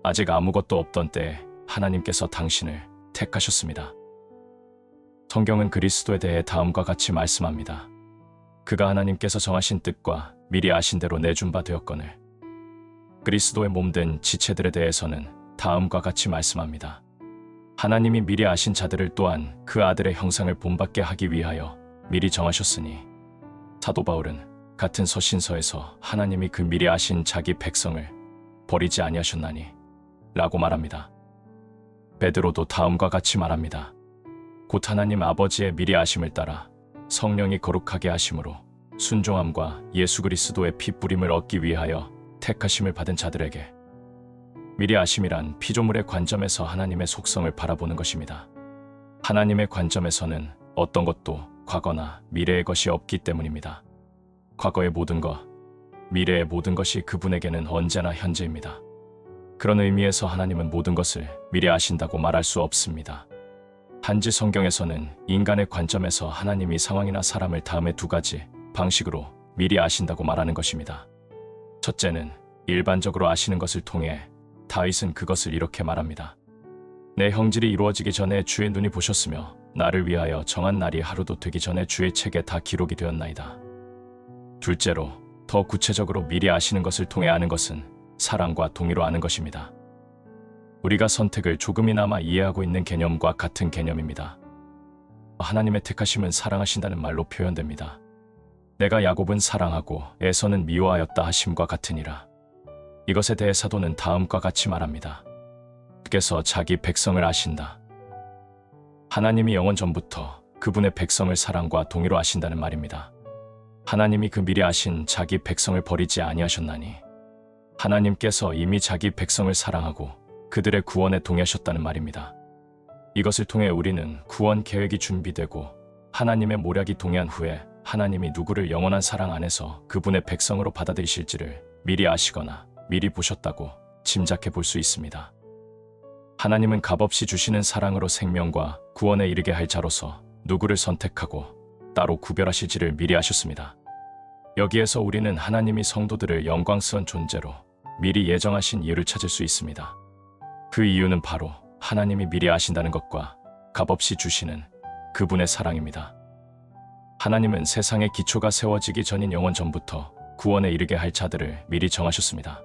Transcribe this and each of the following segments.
아직 아무것도 없던 때에 하나님께서 당신을 택하셨습니다. 성경은 그리스도에 대해 다음과 같이 말씀합니다. 그가 하나님께서 정하신 뜻과 미리 아신 대로 내준 바 되었거늘. 그리스도의 몸된 지체들에 대해서는 다음과 같이 말씀합니다. 하나님이 미리 아신 자들을 또한 그 아들의 형상을 본받게 하기 위하여 미리 정하셨으니, 사도 바울은 같은 서신서에서 하나님이 그 미리 아신 자기 백성을 버리지 아니하셨나니 라고 말합니다. 베드로도 다음과 같이 말합니다. 곧 하나님 아버지의 미리 아심을 따라 성령이 거룩하게 하심으로 순종함과 예수 그리스도의 피 뿌림을 얻기 위하여 택하심을 받은 자들에게. 미리 아심이란 피조물의 관점에서 하나님의 속성을 바라보는 것입니다. 하나님의 관점에서는 어떤 것도 과거나 미래의 것이 없기 때문입니다. 과거의 모든 것, 미래의 모든 것이 그분에게는 언제나 현재입니다. 그런 의미에서 하나님은 모든 것을 미리 아신다고 말할 수 없습니다. 단지 성경에서는 인간의 관점에서 하나님이 상황이나 사람을 다음의 두 가지 방식으로 미리 아신다고 말하는 것입니다. 첫째는 일반적으로 아시는 것을 통해 다윗은 그것을 이렇게 말합니다. 내 형질이 이루어지기 전에 주의 눈이 보셨으며 나를 위하여 정한 날이 하루도 되기 전에 주의 책에 다 기록이 되었나이다. 둘째로, 더 구체적으로 미리 아시는 것을 통해 아는 것은 사랑과 동의로 아는 것입니다. 우리가 선택을 조금이나마 이해하고 있는 개념과 같은 개념입니다. 하나님의 택하심은 사랑하신다는 말로 표현됩니다. 내가 야곱은 사랑하고 에서는 미워하였다 하심과 같으니라. 이것에 대해 사도는 다음과 같이 말합니다. 주께서 자기 백성을 아신다. 하나님이 영원 전부터 그분의 백성을 사랑과 동의로 아신다는 말입니다. 하나님이 그 미리 아신 자기 백성을 버리지 아니하셨나니, 하나님께서 이미 자기 백성을 사랑하고 그들의 구원에 동의하셨다는 말입니다. 이것을 통해 우리는 구원 계획이 준비되고 하나님의 모략이 동의한 후에 하나님이 누구를 영원한 사랑 안에서 그분의 백성으로 받아들이실지를 미리 아시거나 미리 보셨다고 짐작해 볼 수 있습니다. 하나님은 값없이 주시는 사랑으로 생명과 구원에 이르게 할 자로서 누구를 선택하고 따로 구별하실지를 미리 아셨습니다. 여기에서 우리는 하나님이 성도들을 영광스러운 존재로 미리 예정하신 이유를 찾을 수 있습니다. 그 이유는 바로 하나님이 미리 아신다는 것과 값없이 주시는 그분의 사랑입니다. 하나님은 세상의 기초가 세워지기 전인 영원 전부터 구원에 이르게 할 자들을 미리 정하셨습니다.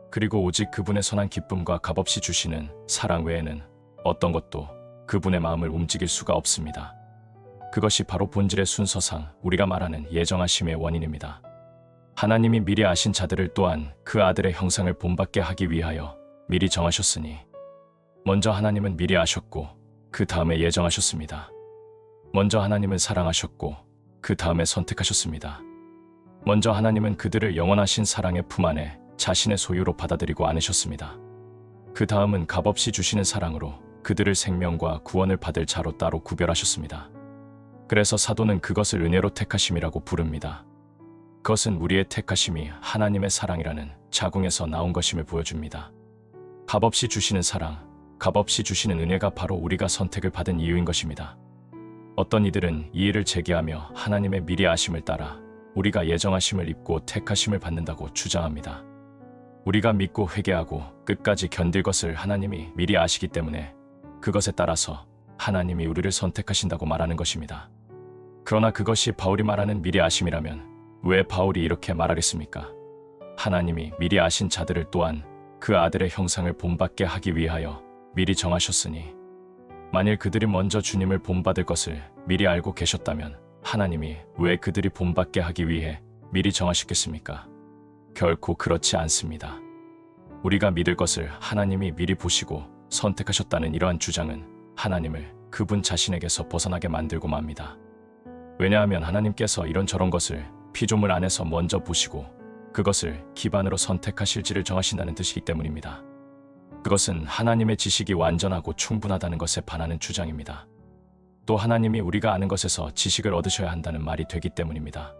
그리고 오직 그분의 선한 기쁨과 값없이 주시는 사랑 외에는 어떤 것도 그분의 마음을 움직일 수가 없습니다. 그것이 바로 본질의 순서상 우리가 말하는 예정하심의 원인입니다. 하나님이 미리 아신 자들을 또한 그 아들의 형상을 본받게 하기 위하여 미리 정하셨으니, 먼저 하나님은 미리 아셨고 그 다음에 예정하셨습니다. 먼저 하나님은 사랑하셨고 그 다음에 선택하셨습니다. 먼저 하나님은 그들을 영원하신 사랑의 품 안에 자신의 소유로 받아들이고 안으셨습니다. 그 다음은 값없이 주시는 사랑으로 그들을 생명과 구원을 받을 자로 따로 구별하셨습니다. 그래서 사도는 그것을 은혜로 택하심이라고 부릅니다. 그것은 우리의 택하심이 하나님의 사랑이라는 자궁에서 나온 것임을 보여줍니다. 값없이 주시는 사랑, 값없이 주시는 은혜가 바로 우리가 선택을 받은 이유인 것입니다. 어떤 이들은 이 일을 제기하며 하나님의 미리 아심을 따라 우리가 예정하심을 입고 택하심을 받는다고 주장합니다. 우리가 믿고 회개하고 끝까지 견딜 것을 하나님이 미리 아시기 때문에 그것에 따라서 하나님이 우리를 선택하신다고 말하는 것입니다. 그러나 그것이 바울이 말하는 미리 아심이라면 왜 바울이 이렇게 말하겠습니까? 하나님이 미리 아신 자들을 또한 그 아들의 형상을 본받게 하기 위하여 미리 정하셨으니, 만일 그들이 먼저 주님을 본받을 것을 미리 알고 계셨다면 하나님이 왜 그들이 본받게 하기 위해 미리 정하셨겠습니까? 결코 그렇지 않습니다. 우리가 믿을 것을 하나님이 미리 보시고 선택하셨다는 이러한 주장은 하나님을 그분 자신에게서 벗어나게 만들고 맙니다. 왜냐하면 하나님께서 이런저런 것을 피조물 안에서 먼저 보시고 그것을 기반으로 선택하실지를 정하신다는 뜻이기 때문입니다. 그것은 하나님의 지식이 완전하고 충분하다는 것에 반하는 주장입니다. 또 하나님이 우리가 아는 것에서 지식을 얻으셔야 한다는 말이 되기 때문입니다.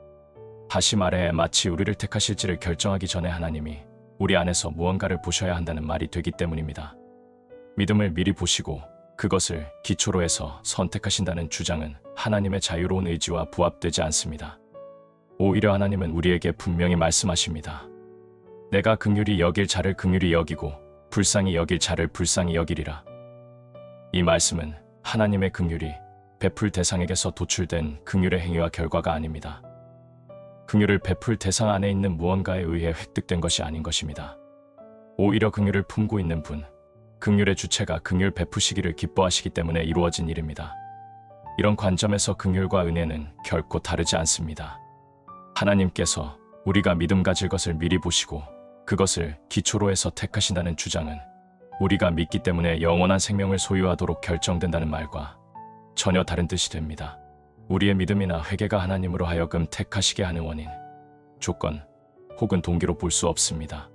다시 말해 마치 우리를 택하실지를 결정하기 전에 하나님이 우리 안에서 무언가를 보셔야 한다는 말이 되기 때문입니다. 믿음을 미리 보시고 그것을 기초로 해서 선택하신다는 주장은 하나님의 자유로운 의지와 부합되지 않습니다. 오히려 하나님은 우리에게 분명히 말씀하십니다. 내가 긍휼히 여길 자를 긍휼히 여기고 불쌍히 여길 자를 불쌍히 여기리라. 이 말씀은 하나님의 긍휼이 베풀 대상에게서 도출된 긍휼의 행위와 결과가 아닙니다. 긍휼을 베풀 대상 안에 있는 무언가에 의해 획득된 것이 아닌 것입니다. 오히려 긍휼을 품고 있는 분, 긍휼의 주체가 긍휼 베푸시기를 기뻐하시기 때문에 이루어진 일입니다. 이런 관점에서 긍휼과 은혜는 결코 다르지 않습니다. 하나님께서 우리가 믿음 가질 것을 미리 보시고 그것을 기초로 해서 택하신다는 주장은 우리가 믿기 때문에 영원한 생명을 소유하도록 결정된다는 말과 전혀 다른 뜻이 됩니다. 우리의 믿음이나 회개가 하나님으로 하여금 택하시게 하는 원인, 조건 혹은 동기로 볼 수 없습니다.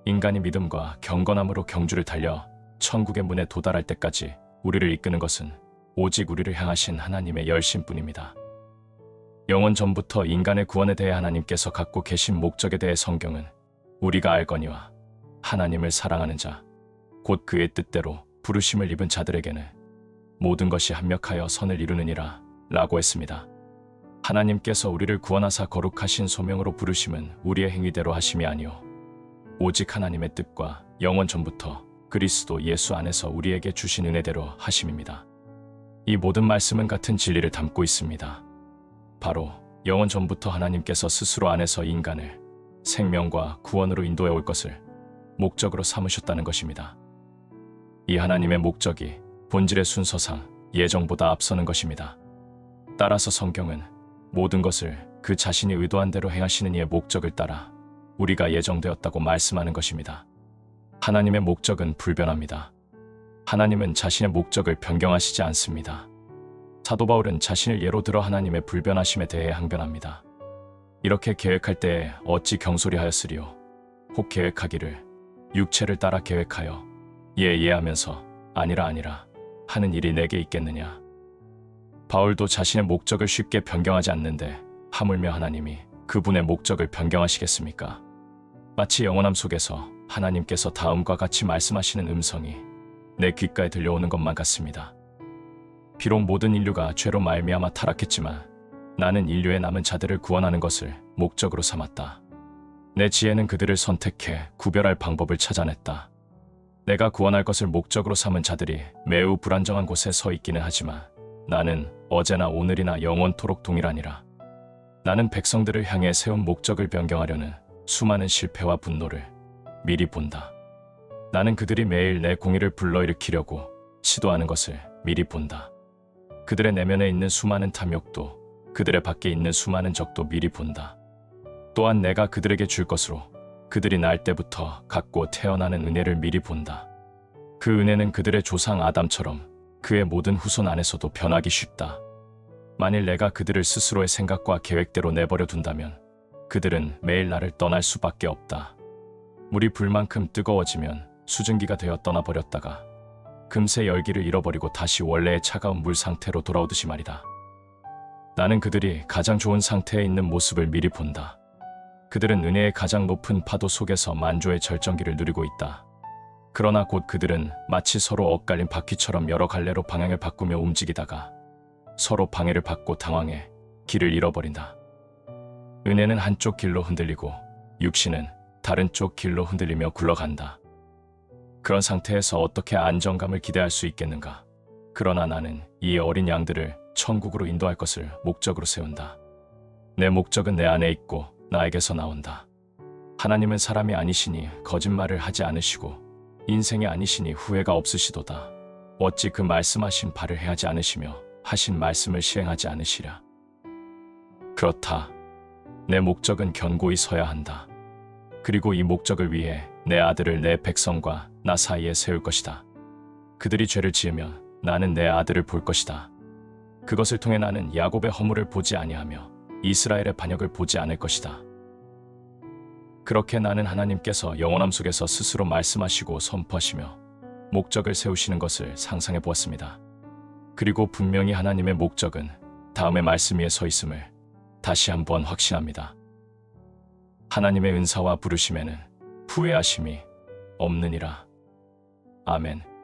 인간이 믿음과 경건함으로 경주를 달려 천국의 문에 도달할 때까지 우리를 이끄는 것은 오직 우리를 향하신 하나님의 열심뿐입니다. 영원 전부터 인간의 구원에 대해 하나님께서 갖고 계신 목적에 대해 성경은 우리가 알거니와 하나님을 사랑하는 자, 곧 그의 뜻대로 부르심을 입은 자들에게는 모든 것이 합력하여 선을 이루느니라 라고 했습니다. 하나님께서 우리를 구원하사 거룩하신 소명으로 부르심은 우리의 행위대로 하심이 아니오 오직 하나님의 뜻과 영원 전부터 그리스도 예수 안에서 우리에게 주신 은혜대로 하심입니다. 이 모든 말씀은 같은 진리를 담고 있습니다. 바로 영원 전부터 하나님께서 스스로 안에서 인간을 생명과 구원으로 인도해 올 것을 목적으로 삼으셨다는 것입니다. 이 하나님의 목적이 본질의 순서상 예정보다 앞서는 것입니다. 따라서 성경은 모든 것을 그 자신이 의도한 대로 행하시는 이의 목적을 따라 우리가 예정되었다고 말씀하는 것입니다. 하나님의 목적은 불변합니다. 하나님은 자신의 목적을 변경하시지 않습니다. 사도 바울은 자신을 예로 들어 하나님의 불변하심에 대해 항변합니다. 이렇게 계획할 때에 어찌 경솔히하였으리요. 혹 계획하기를 육체를 따라 계획하여 예하면서 아니라 하는 일이 내게 있겠느냐. 바울도 자신의 목적을 쉽게 변경하지 않는데 하물며 하나님이 그분의 목적을 변경하시겠습니까? 마치 영원함 속에서 하나님께서 다음과 같이 말씀하시는 음성이 내 귓가에 들려오는 것만 같습니다. 비록 모든 인류가 죄로 말미암아 타락했지만 나는 인류의 남은 자들을 구원하는 것을 목적으로 삼았다. 내 지혜는 그들을 선택해 구별할 방법을 찾아냈다. 내가 구원할 것을 목적으로 삼은 자들이 매우 불안정한 곳에 서 있기는 하지만 나는 어제나 오늘이나 영원토록 동일하니라. 나는 백성들을 향해 세운 목적을 변경하려는 수많은 실패와 분노를 미리 본다. 나는 그들이 매일 내 공의를 불러일으키려고 시도하는 것을 미리 본다. 그들의 내면에 있는 수많은 탐욕도 그들의 밖에 있는 수많은 적도 미리 본다. 또한 내가 그들에게 줄 것으로 그들이 날 때부터 갖고 태어나는 은혜를 미리 본다. 그 은혜는 그들의 조상 아담처럼 그의 모든 후손 안에서도 변하기 쉽다. 만일 내가 그들을 스스로의 생각과 계획대로 내버려 둔다면 그들은 매일 나를 떠날 수밖에 없다. 물이 불만큼 뜨거워지면 수증기가 되어 떠나버렸다가 금세 열기를 잃어버리고 다시 원래의 차가운 물 상태로 돌아오듯이 말이다. 나는 그들이 가장 좋은 상태에 있는 모습을 미리 본다. 그들은 은혜의 가장 높은 파도 속에서 만조의 절정기를 누리고 있다. 그러나 곧 그들은 마치 서로 엇갈린 바퀴처럼 여러 갈래로 방향을 바꾸며 움직이다가 서로 방해를 받고 당황해 길을 잃어버린다. 은혜는 한쪽 길로 흔들리고 육신은 다른 쪽 길로 흔들리며 굴러간다. 그런 상태에서 어떻게 안정감을 기대할 수 있겠는가? 그러나 나는 이 어린 양들을 천국으로 인도할 것을 목적으로 세운다. 내 목적은 내 안에 있고 나에게서 나온다. 하나님은 사람이 아니시니 거짓말을 하지 않으시고 인생이 아니시니 후회가 없으시도다. 어찌 그 말씀하신 바를 행하지 않으시며 하신 말씀을 시행하지 않으시랴. 그렇다. 내 목적은 견고히 서야 한다. 그리고 이 목적을 위해 내 아들을 내 백성과 나 사이에 세울 것이다. 그들이 죄를 지으면 나는 내 아들을 볼 것이다. 그것을 통해 나는 야곱의 허물을 보지 아니하며 이스라엘의 반역을 보지 않을 것이다. 그렇게 나는 하나님께서 영원함 속에서 스스로 말씀하시고 선포하시며 목적을 세우시는 것을 상상해 보았습니다. 그리고 분명히 하나님의 목적은 다음의 말씀 위에 서 있음을 다시 한번 확신합니다. 하나님의 은사와 부르심에는 후회하심이 없느니라. 아멘.